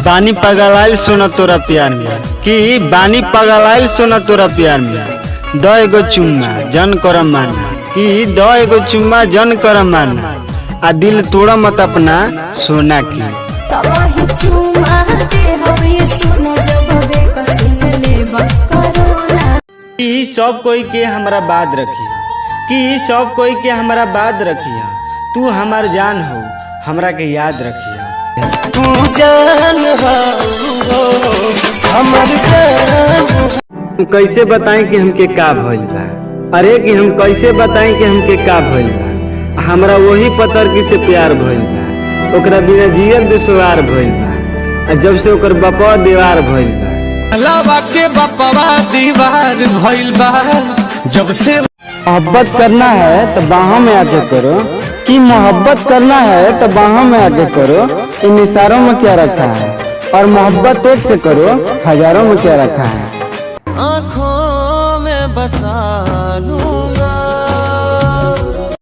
बानी पगलाइल सोना तोरा प्यार में कि बानी पगलाइल सोना तोरा प्यार में दो एगो चुम्मा जन कर माना कि दो एगो चुम्मा जन कर माना आ दिल तोड़ा मत अपना सोना की। सब कोई के हमारा बात रखिया कि सब कोई के हमारा बात रखिया तू हमार जान हो हमरा के याद रखिया। तू जान हो हमर जान। कैसे बताएं कि हमके का भइल बा, अरे कि हम कैसे बताएं कि हमके का भइल बा। हमरा वही पतरकी से प्यार भइल बा, ओकरा बिना जियल दुश्वार भइल बा। जब से ओकर बापा दीवार भइल बा, लवा के बापा दीवार भइल बा। जब से मोहब्बत करना है तो बाहों में आके करो, कि मोहब्बत करना है तो बाहों में आके करो। इन इशारों में क्या रखा है, और मोहब्बत एक से करो हजारों में क्या रखा है। आँखों में बसा लूंगा।